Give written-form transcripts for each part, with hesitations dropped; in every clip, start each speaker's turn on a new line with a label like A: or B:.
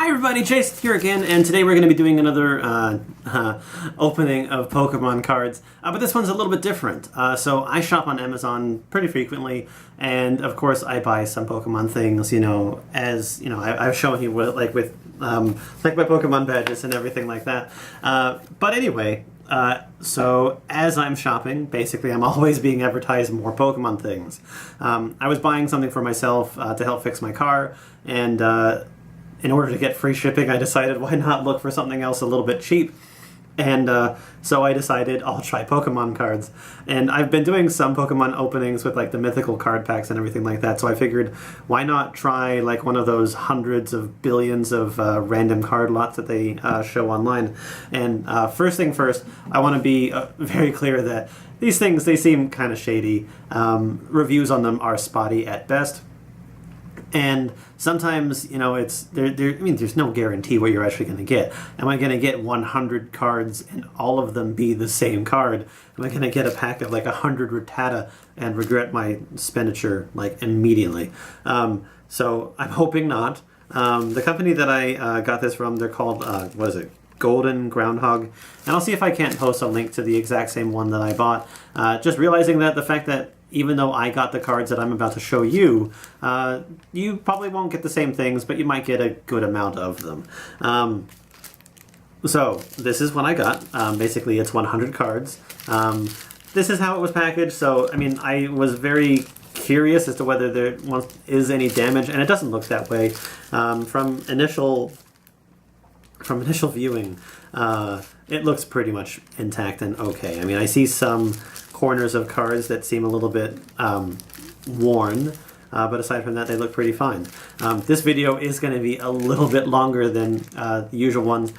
A: Hi everybody, Chase here again, and today we're going to be doing another opening of Pokemon cards, but this one's a little bit different. So I shop on Amazon pretty frequently, and of course I buy some Pokemon things, as, I've shown you with like my Pokemon badges and everything like that. But anyway, so as I'm shopping, basically I'm always being advertised more Pokemon things. I was buying something for myself to help fix my car, and in order to get free shipping, I decided why not look for something else a little bit cheap. And so I decided I'll try Pokemon cards. And I've been doing some Pokemon openings with like the mythical card packs and everything like that. So I figured why not try like one of those hundreds of billions of random card lots that they show online. And first thing first, I want to be very clear that these things, they seem kind of shady. Reviews on them are spotty at best. And sometimes, there's no guarantee what you're actually going to get. Am I going to get 100 cards and all of them be the same card? Am I going to get a pack of like 100 Rattata and regret my expenditure like immediately? So I'm hoping not. The company that I got this from, they're called, Golden Groundhog. And I'll see if I can't post a link to the exact same one that I bought. Just realizing that the fact that even though I got the cards that I'm about to show you, you probably won't get the same things, but you might get a good amount of them. So this is what I got. Basically, it's 100 cards. This is how it was packaged. So, I mean, I was very curious as to whether there is any damage, and it doesn't look that way. From initial viewing, it looks pretty much intact and okay. I mean, I see some corners of cards that seem a little bit worn, but aside from that, they look pretty fine. This video is going to be a little bit longer than the usual ones,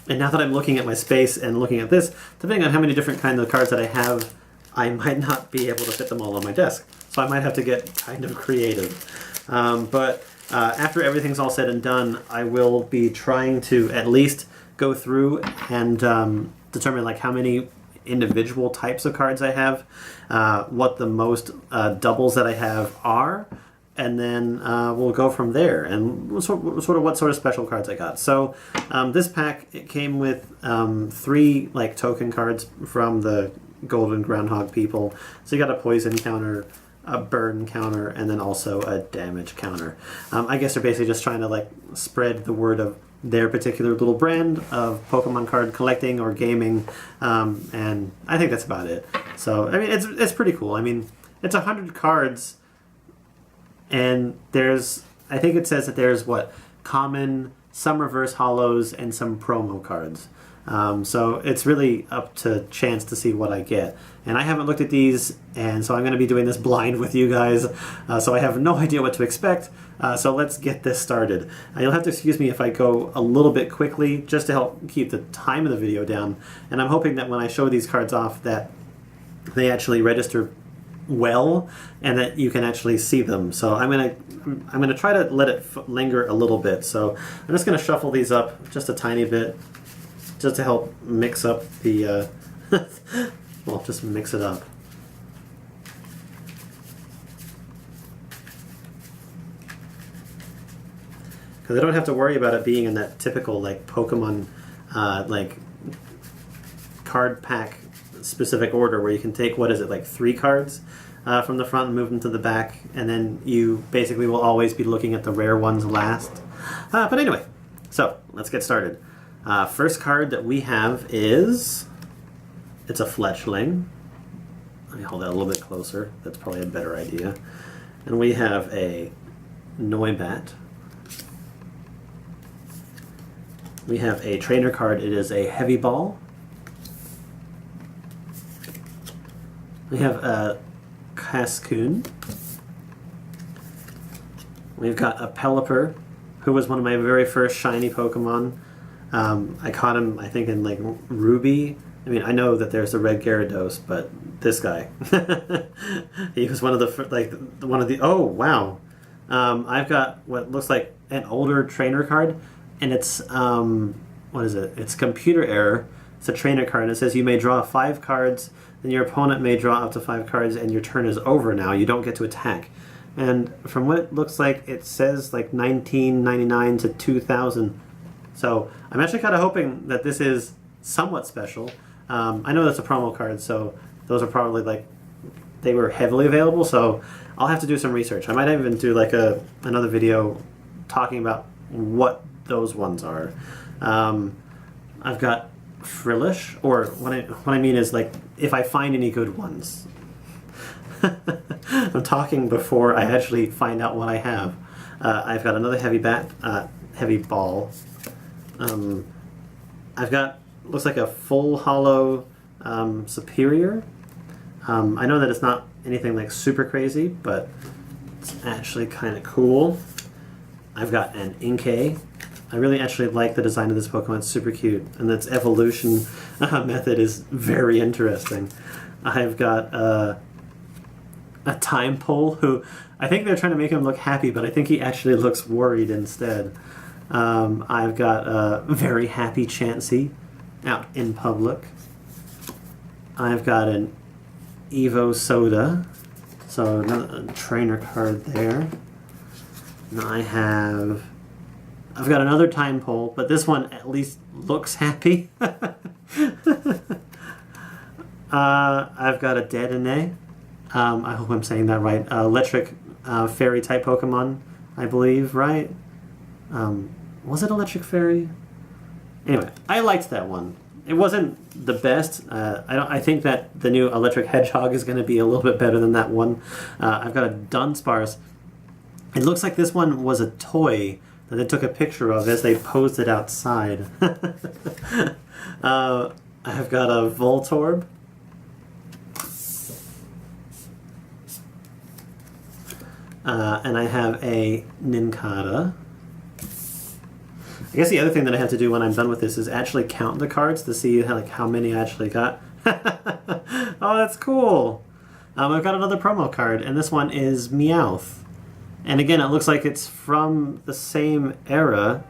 A: and now that I'm looking at my space and looking at this, depending on how many different kinds of cards that I have, I might not be able to fit them all on my desk, so I might have to get kind of creative. But after everything's all said and done, I will be trying to at least go through and determine like how many individual types of cards I have, what the most doubles that I have are, and then we'll go from there and sort of what sort of special cards I got. So this pack, it came with 3 like token cards from the Golden Groundhog people. So you got a poison counter, a burn counter, and then also a damage counter. I guess they're basically just trying to like spread the word of their particular little brand of Pokemon card collecting or gaming, and I think that's about it. So, I mean, it's pretty cool. I mean, it's 100 cards, and I think it says that there's, common, some reverse holos, and some promo cards. So it's really up to chance to see what I get. And I haven't looked at these, and so I'm going to be doing this blind with you guys, so I have no idea what to expect. So let's get this started. You'll have to excuse me if I go a little bit quickly, just to help keep the time of the video down. And I'm hoping that when I show these cards off that they actually register well, and that you can actually see them. So I'm gonna try to let it linger a little bit. So I'm just going to shuffle these up just a tiny bit, just to help mix up the, well, just mix it up. Because I don't have to worry about it being in that typical, like, Pokemon, like, card pack specific order where you can take, 3 cards from the front and move them to the back, and then you basically will always be looking at the rare ones last. But anyway, so let's get started. First card that we have is, it's a Fletchling. Let me hold that a little bit closer. That's probably a better idea. And we have a Noibat. We have a trainer card. It is a Heavy Ball. We have a Cascoon. We've got a Pelipper, who was one of my very first shiny Pokemon. I caught him, I think, in like Ruby. I mean, I know that there's a red Gyarados, but this guy, he was one of the oh wow. I've got what looks like an older trainer card, and it's what is it? It's computer error. It's a trainer card, and it says you may draw 5 cards, then your opponent may draw up to 5 cards, and your turn is over now. You don't get to attack. And from what it looks like, it says like 1999 to 2000. So I'm actually kind of hoping that this is somewhat special. I know that's a promo card, so those are probably like, they were heavily available, so I'll have to do some research. I might even do like another video talking about what those ones are. I've got Frillish, or what I mean is like if I find any good ones. I'm talking before I actually find out what I have. I've got another heavy ball. I've got, looks like a full hollow Superior. I know that it's not anything like super crazy, but it's actually kind of cool. I've got an Inkay. I really actually like the design of this Pokemon. It's super cute, and its evolution method is very interesting. I've got a Time Pole, who I think they're trying to make him look happy, but I think he actually looks worried instead. I've got a very happy Chansey out in public. I've got an Evo Soda, so another trainer card there. And I've got another Time Pole, but this one at least looks happy. I've got a Dedenne. I hope I'm saying that right. Electric Fairy type Pokemon, I believe, right? Was it Electric Fairy? Anyway, I liked that one. It wasn't the best. I think that the new Electric Hedgehog is going to be a little bit better than that one. I've got a Dunsparce. It looks like this one was a toy that they took a picture of as they posed it outside. I've got a Voltorb. And I have a Nincada. I guess the other thing that I have to do when I'm done with this is actually count the cards to see how many I actually got. Oh, that's cool. I've got another promo card, and this one is Meowth. And again, it looks like it's from the same era.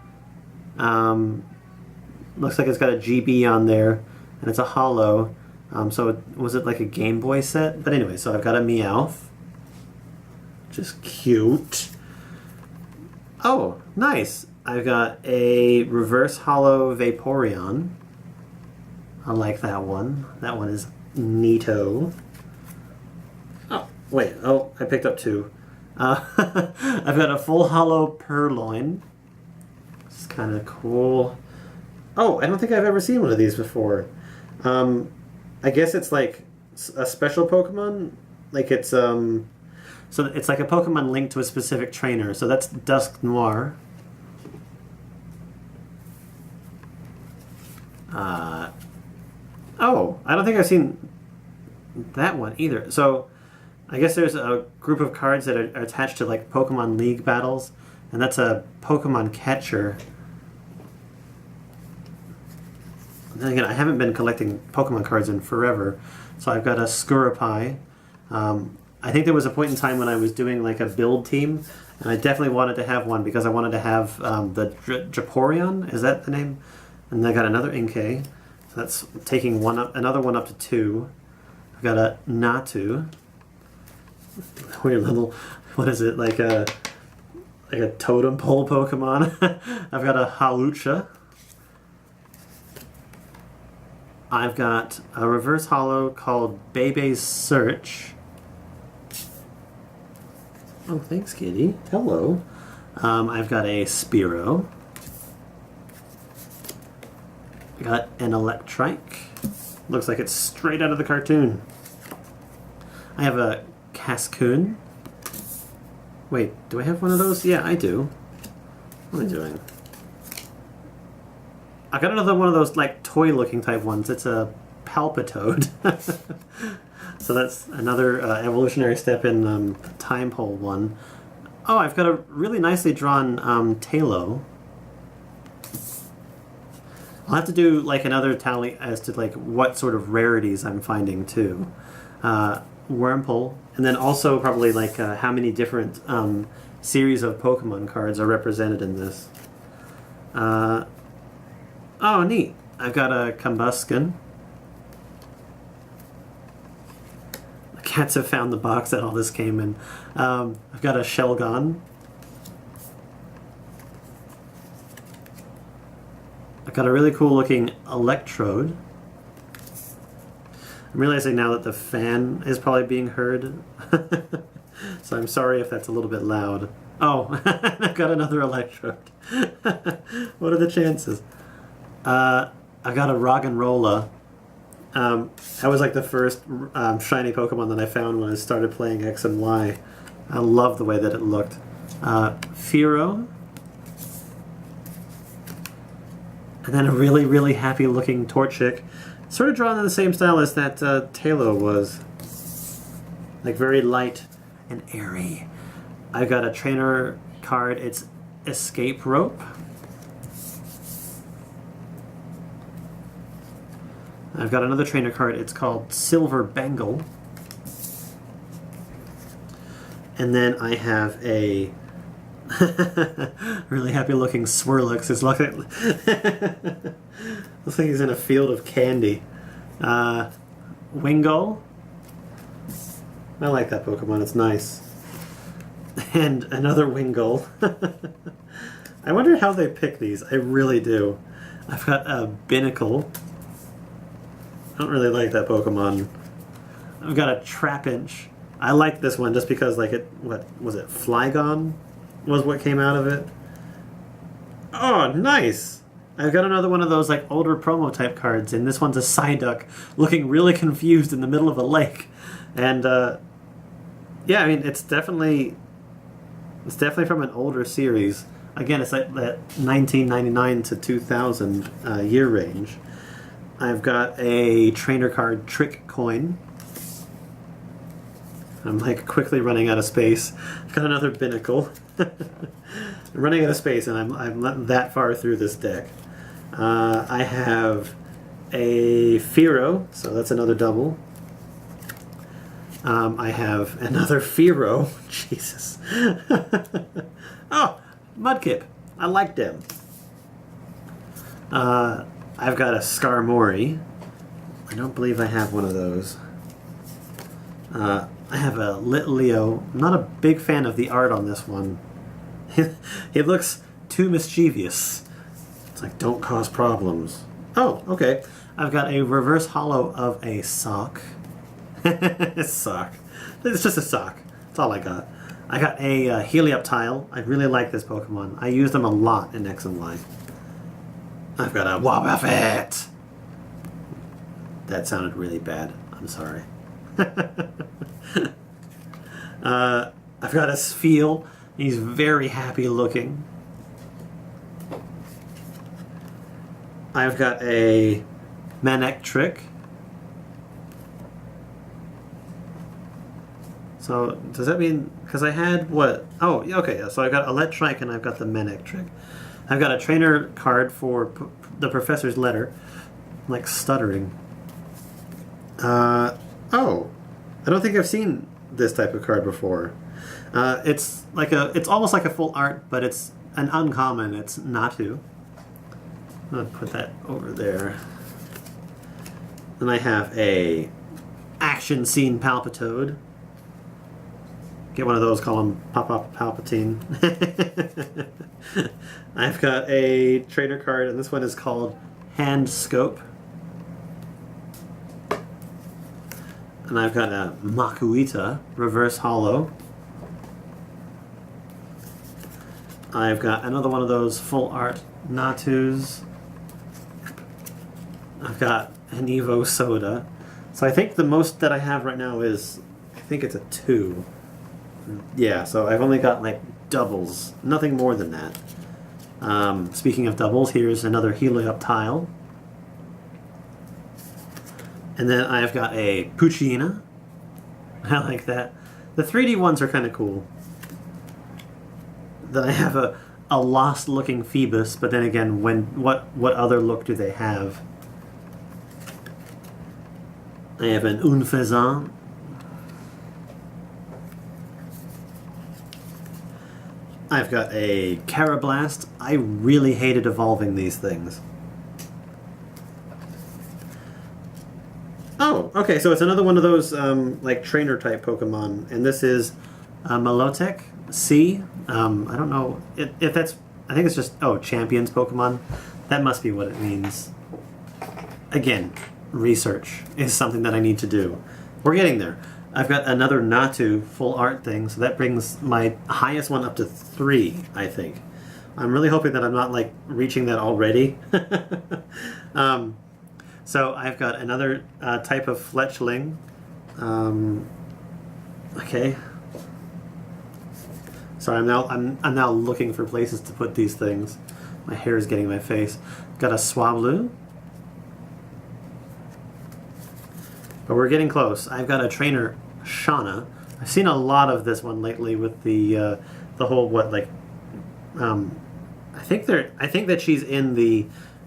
A: Looks like it's got a GB on there, and it's a holo. So was it like a Game Boy set? But anyway, so I've got a Meowth. Just cute. Oh, nice. I've got a reverse holo Vaporeon. I like that one. That one is neato. Oh, wait. Oh, I picked up two. I've got a full holo Purloin. It's kind of cool. Oh, I don't think I've ever seen one of these before. I guess it's like a special Pokemon. Like it's so it's like a Pokemon linked to a specific trainer. So that's Dusk Noir. Oh, I don't think I've seen that one either. So I guess there's a group of cards that are attached to like Pokemon League battles, and that's a Pokemon Catcher. And then again, I haven't been collecting Pokemon cards in forever, so I've got a Skurapai. I think there was a point in time when I was doing like a build team, and I definitely wanted to have one because I wanted to have the Japorion. Is that the name? And then I got another Inkay. So that's taking one up, another one up to 2. I've got a Natu. Weird little, what is it, like a totem pole Pokemon. I've got a Hawlucha. I've got a reverse holo called Bebe's Search. Oh, thanks, kitty. Hello. I've got a Spearow. I got an Electrike. Looks like it's straight out of the cartoon. I have a Cascoon. Wait, do I have one of those? Yeah, I do. What am I doing? I got another one of those like toy-looking type ones. It's a Palpitoad. So that's another evolutionary step in Time Pole one. Oh, I've got a really nicely drawn Tailo. I'll have to do like another tally as to like what sort of rarities I'm finding too. Wurmple, and then also probably like how many different series of Pokemon cards are represented in this. Oh, neat. I've got a Combusken. The cats have found the box that all this came in. I've got a Shelgon. I got a really cool looking Electrode. I'm realizing now that the fan is probably being heard. So I'm sorry if that's a little bit loud. Oh, I've got another Electrode. What are the chances? I got a Roggenrola. That was like the first shiny Pokemon that I found when I started playing X and Y. I love the way that it looked. Fearow. And then a really, really happy looking Torchic. Sort of drawn in the same style as that Tailo was. Like very light and airy. I've got a trainer card. It's Escape Rope. I've got another trainer card. It's called Silver Bangle. And then I have a really happy looking Swirlix. It's like looks like he's in a field of candy. Wingull. I like that Pokemon. It's nice. And another Wingull. I wonder how they pick these. I really do. I've got a Binnacle. I don't really like that Pokemon. I've got a Trapinch. I like this one just because, like, what was it? Flygon was what came out of it. Oh, nice! I've got another one of those, like, older promo type cards, and this one's a Psyduck looking really confused in the middle of a lake. And, yeah, I mean, it's definitely from an older series. Again, it's like that 1999 to 2000 year range. I've got a trainer card, Trick Coin. I'm like quickly running out of space. I've got another Binnacle. I'm running out of space, and I'm not that far through this deck. I have a Fearow, so that's another double. I have another Fearow. Jesus. Oh, Mudkip. I like them. I've got a Skarmory. I don't believe I have one of those. I have a Litleo. I'm not a big fan of the art on this one. It looks too mischievous. It's like, don't cause problems. Oh, okay. I've got a reverse holo of a sock. Sock. It's just a sock. That's all I got. I got a Helioptile. I really like this Pokemon. I use them a lot in X and Y. I've got a Wobbuffet. That sounded really bad. I'm sorry. I've got a Spheal. He's very happy looking. I've got a Manectric. So, does that mean... Because I had what? Oh, okay. So I got Electrike and I've got the Manectric. I've got a trainer card for the Professor's Letter. I'm like stuttering. Oh. I don't think I've seen this type of card before. It's almost like a full art, but it's an uncommon. It's Natu. I'm going to put that over there. Then I have a Action Scene Palpitoad. Get one of those, call him Palpatine. I've got a trainer card, and this one is called Hand Scope. And I've got a Makuita reverse holo. I've got another one of those full art Natus. I've got an Evo Soda. So I think the most that I have right now is, I think it's a 2. Yeah, so I've only got like doubles. Nothing more than that. Speaking of doubles, here's another Helioptile. And then I've got a Poochyena. I like that. The 3D ones are kind of cool. Then I have a lost-looking Phoebus, but then again, what other look do they have? I have an Unfezant. I've got a Carablast. I really hated evolving these things. Oh, okay, so it's another one of those like trainer type Pokemon, and this is Milotic C. I don't know if that's. I think it's just Champions Pokemon. That must be what it means. Again, research is something that I need to do. We're getting there. I've got another Natu full art thing, so that brings my highest one up to 3, I think. I'm really hoping that I'm not, like, reaching that already. So I've got another type of fletchling. Okay. Sorry, I'm now looking for places to put these things. My hair is getting in my face. Got a Swablu. But we're getting close. I've got a trainer Shauna. I've seen a lot of this one lately with the whole what like I think that she's in the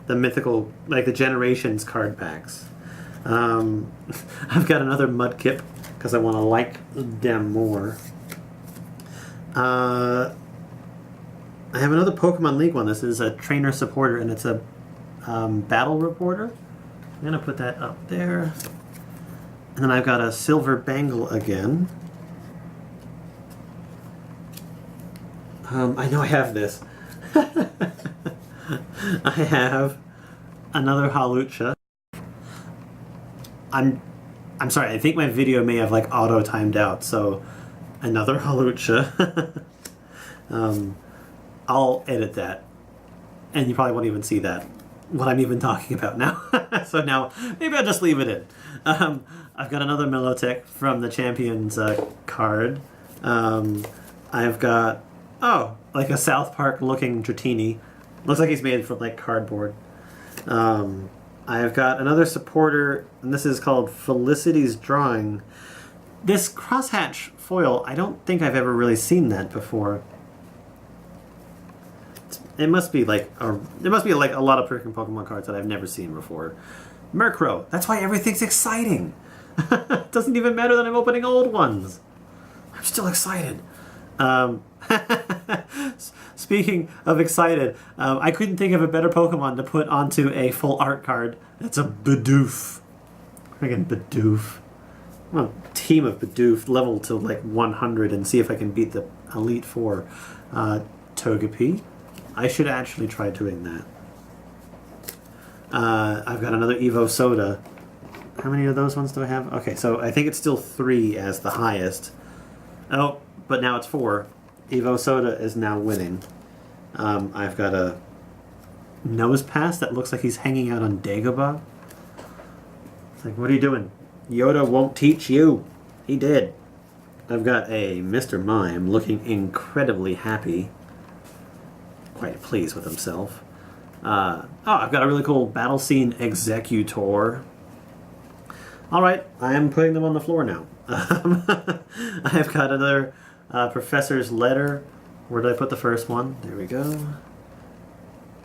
A: mythical, like the Generations card packs. I've got another Mudkip because I want to like them more. I have another Pokemon League one. This is a trainer supporter, and it's a battle reporter. I'm gonna put that up there. And then I've got a Silver Bangle again. I know I have this. I have another Hawlucha. I'm sorry, I think my video may have like auto timed out, so another Hawlucha. I'll edit that. And you probably won't even see that, what I'm even talking about now. So now, maybe I'll just leave it in. I've got another Melotech from the Champions card. I've got, like a South Park looking Dratini. Looks like he's made from like cardboard. I've got another supporter, and this is called Felicity's Drawing. This crosshatch foil, I don't think I've ever really seen that before. It must be like a lot of freaking Pokemon cards that I've never seen before. Murkrow. That's why everything's exciting. It doesn't even matter that I'm opening old ones. I'm still excited. Speaking of excited, I couldn't think of a better Pokemon to put onto a full art card. It's a Bidoof. Friggin' Bidoof. I'm a team of Bidoof, level to like 100, and see if I can beat the Elite Four. Togepi. I should actually try doing that. I've got another Evo Soda. How many of those ones do I have? Okay, so I think it's still 3 as the highest. Oh, but now it's 4. Evo Soda is now winning. I've got a Nose Pass that looks like he's hanging out on Dagobah. It's like, what are you doing? Yoda won't teach you. He did. I've got a Mr. Mime looking incredibly happy. Quite pleased with himself. I've got a really cool Battle Scene Executor. Alright, I am putting them on the floor now. I've got another Professor's Letter. Where did I put the first one? There we go.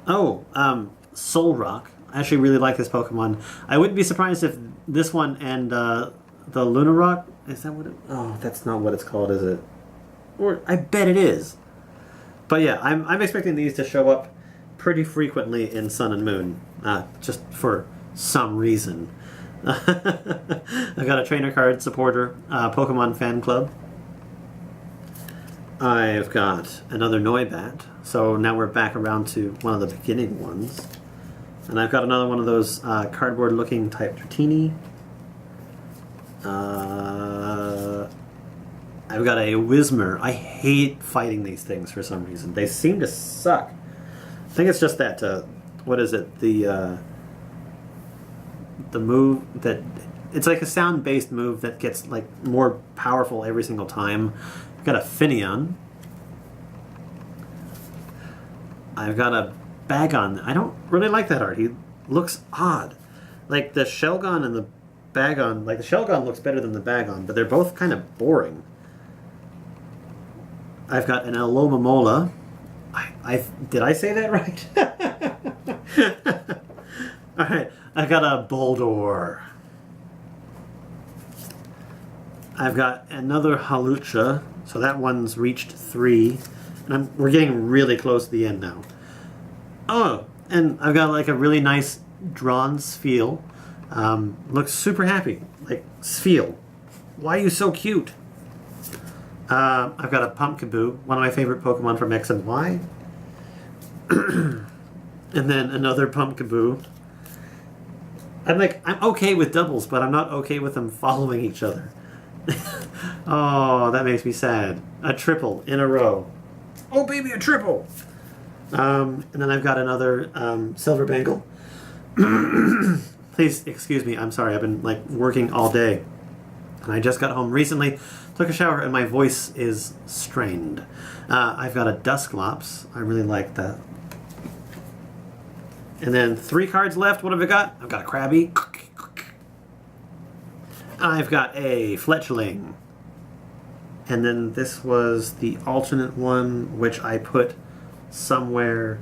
A: Oh, Solrock. I actually really like this Pokemon. I wouldn't be surprised if this one and the Lunarock... Is that what it... Oh, that's not what it's called, is it? Or I bet it is. But yeah, I'm expecting these to show up pretty frequently in Sun and Moon, just for some reason. I've got a trainer card supporter, Pokemon Fan Club. I've got another Noibat, so now we're back around to one of the beginning ones. And I've got another one of those cardboard-looking type Dratini. I've got a Whismur. I hate fighting these things for some reason. They seem to suck. I think it's just that, what is it? The move that... It's like a sound-based move that gets like more powerful every single time. I've got a Finneon. I've got a Bagon. I don't really like that art. He looks odd. Like the Shelgon and the Bagon, like the Shelgon looks better than the Bagon, but they're both kind of boring. I've got an Alomomola. Did I say that right? Alright, I've got a Boldor. I've got another Hawlucha, so that one's reached 3. And we're getting really close to the end now. Oh, and I've got like a really nice drawn Spheal. Looks super happy. Like, Spheal, why are you so cute? I've got a Pumpkaboo, one of my favorite Pokemon from X and Y. And then another Pumpkaboo. I'm okay with doubles, but I'm not okay with them following each other. Oh, that makes me sad. A triple in a row. Oh, baby, a triple! And then I've got another Silver Bangle. Please excuse me, I'm sorry, I've been working all day. And I just got home recently, took a shower, and my voice is strained. I've got a Dusclops. I really like that. And then 3 cards left. What have I got? I've got a Krabby. I've got a Fletchling. And then this was the alternate one, which I put somewhere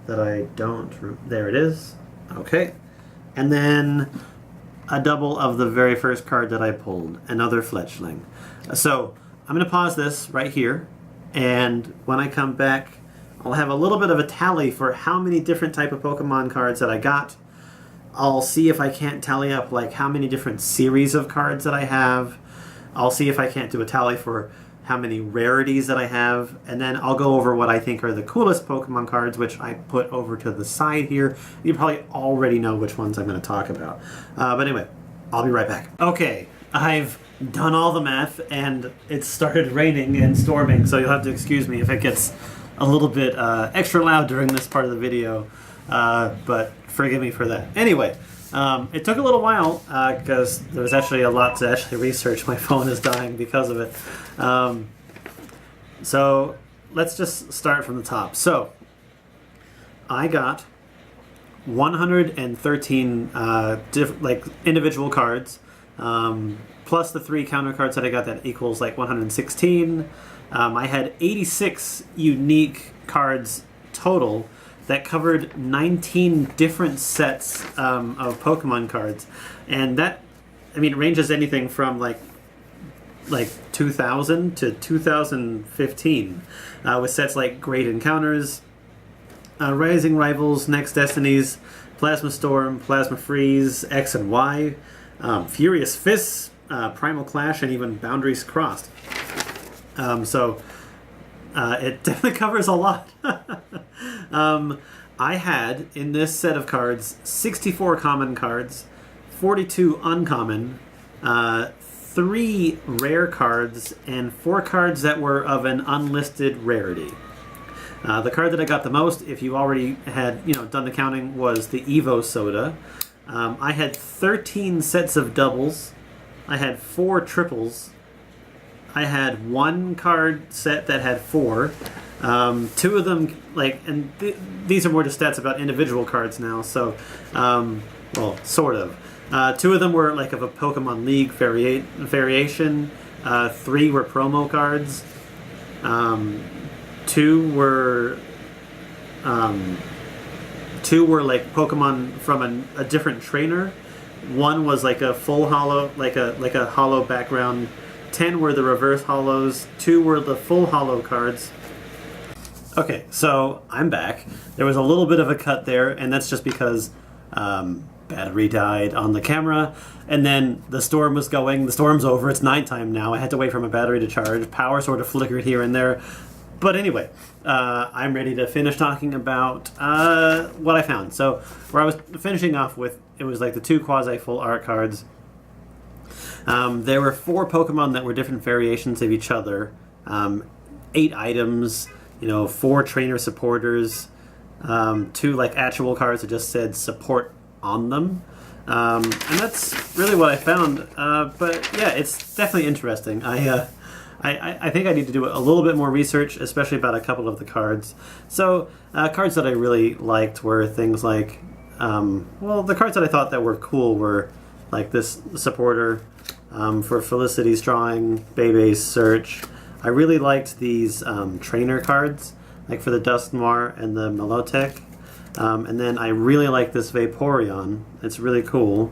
A: that I don't... There it is. Okay. And then a double of the very first card that I pulled. Another Fletchling. So I'm going to pause this right here. And when I come back, I'll have a little bit of a tally for how many different type of Pokemon cards that I got. I'll see if I can't tally up how many different series of cards that I have. I'll see if I can't do a tally for how many rarities that I have. And then I'll go over what I think are the coolest Pokemon cards, which I put over to the side here. You probably already know which ones I'm going to talk about. But anyway, I'll be right back. Okay, I've done all the math, and it started raining and storming, so you'll have to excuse me if it gets a little bit extra loud during this part of the video, but forgive me for that. Anyway, it took a little while because there was actually a lot to actually research. My phone is dying because of it. So let's just start from the top. So I got 113 individual cards, plus the 3 counter cards that I got. That equals 116. I had 86 unique cards total that covered 19 different sets of Pokemon cards, and that, ranges anything from 2000 to 2015, with sets like Great Encounters, Rising Rivals, Next Destinies, Plasma Storm, Plasma Freeze, X and Y, Furious Fists, Primal Clash, and even Boundaries Crossed. So it definitely covers a lot. I had, in this set of cards, 64 common cards, 42 uncommon, 3 rare cards, and 4 cards that were of an unlisted rarity. The card that I got the most, if you already had done the counting, was the Evo Soda. I had 13 sets of doubles. I had 4 triples. I had 1 card set that had 4. 2 of them, these are more just stats about individual cards now, so, well, sort of. 2 of them were of a Pokemon League variation. 3 were promo cards. 2 were Pokemon from a different trainer. 1 was a full holo, a holo background. 10 were the reverse holos. 2 were the full holo cards. Okay, so I'm back. There was a little bit of a cut there, and that's just because battery died on the camera, and then the storm was going. The storm's over. It's nighttime now. I had to wait for my battery to charge. Power sort of flickered here and there. But anyway, I'm ready to finish talking about what I found. So where I was finishing off with, it was the 2 quasi-full art cards. There were 4 Pokemon that were different variations of each other. 8 items, 4 trainer supporters, 2 actual cards that just said support on them. And that's really what I found. But yeah, it's definitely interesting. I think I need to do a little bit more research, especially about a couple of the cards. So cards that I really liked were things like, the cards that I thought that were cool were this supporter, for Felicity's Drawing, Bebe's Search. I really liked these trainer cards, for the Dusknoir and the Melotech. And then I really like this Vaporeon. It's really cool.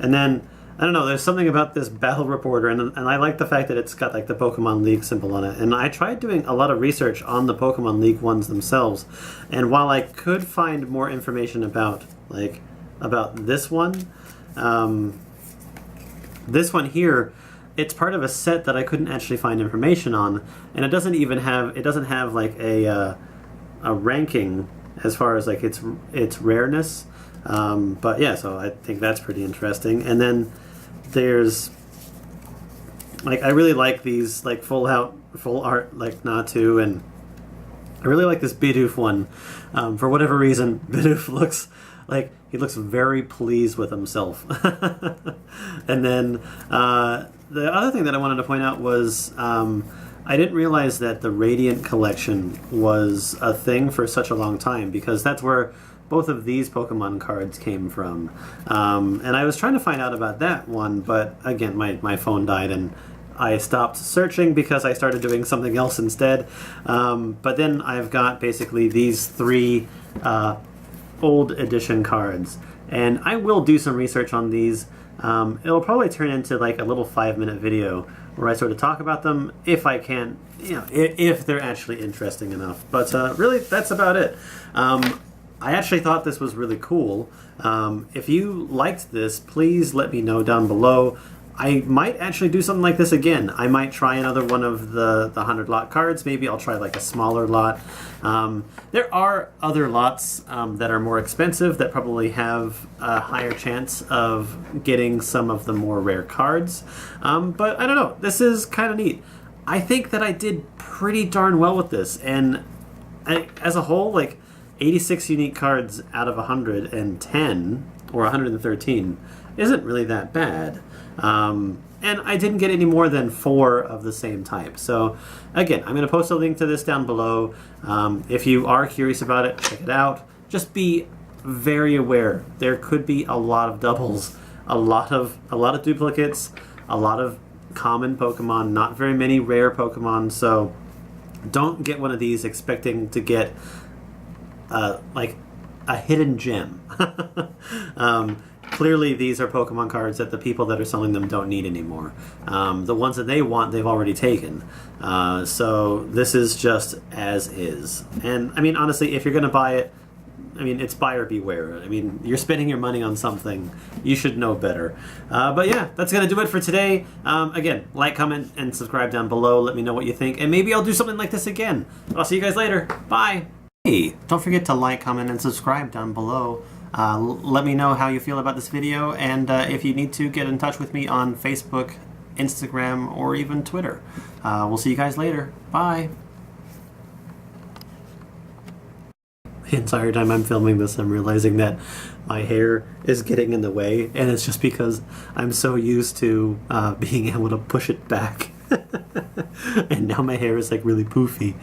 A: And then, I don't know, there's something about this Battle Reporter, and I like the fact that it's got the Pokemon League symbol on it. And I tried doing a lot of research on the Pokemon League ones themselves, and while I could find more information about this one, this one here, it's part of a set that I couldn't actually find information on, and it doesn't have a ranking as far as like its rareness. But yeah, so I think that's pretty interesting. And then there's like, I really like these like full art like Natu, and I really like this Bidoof one. For whatever reason, Bidoof looks like he looks very pleased with himself. And then the other thing that I wanted to point out was I didn't realize that the Radiant collection was a thing for such a long time, because that's where both of these Pokemon cards came from. And I was trying to find out about that one, but again, my phone died and I stopped searching because I started doing something else instead. But then I've got basically these 3 old edition cards, and I will do some research on these. It'll probably turn into like a little 5-minute video where I sort of talk about them if I can, if they're actually interesting enough. But really, that's about it. I actually thought this was really cool. If you liked this, please let me know down below. I might actually do something like this again. I might try another one of the 100 lot cards. Maybe I'll try like a smaller lot. There are other lots that are more expensive that probably have a higher chance of getting some of the more rare cards. But I don't know. This is kind of neat. I think that I did pretty darn well with this. And as a whole, like 86 unique cards out of 110 or 113 isn't really that bad. And I didn't get any more than 4 of the same type. So again, I'm going to post a link to this down below. If you are curious about it, check it out. Just be very aware. There could be a lot of doubles, a lot of duplicates, a lot of common Pokemon, not very many rare Pokemon. So don't get one of these expecting to get like a hidden gem. Clearly, these are Pokemon cards that the people that are selling them don't need anymore. The ones that they want, they've already taken. So this is just as is. And I mean, honestly, if you're going to buy it, I mean, it's buyer beware. I mean, you're spending your money on something. You should know better. But yeah, that's going to do it for today. Again, like, comment, and subscribe down below. Let me know what you think. And maybe I'll do something like this again. I'll see you guys later. Bye. Hey, don't forget to like, comment, and subscribe down below. Let me know how you feel about this video, and if you need to, get in touch with me on Facebook, Instagram, or even Twitter. We'll see you guys later. Bye! The entire time I'm filming this, I'm realizing that my hair is getting in the way, and it's just because I'm so used to being able to push it back. And now my hair is like really poofy.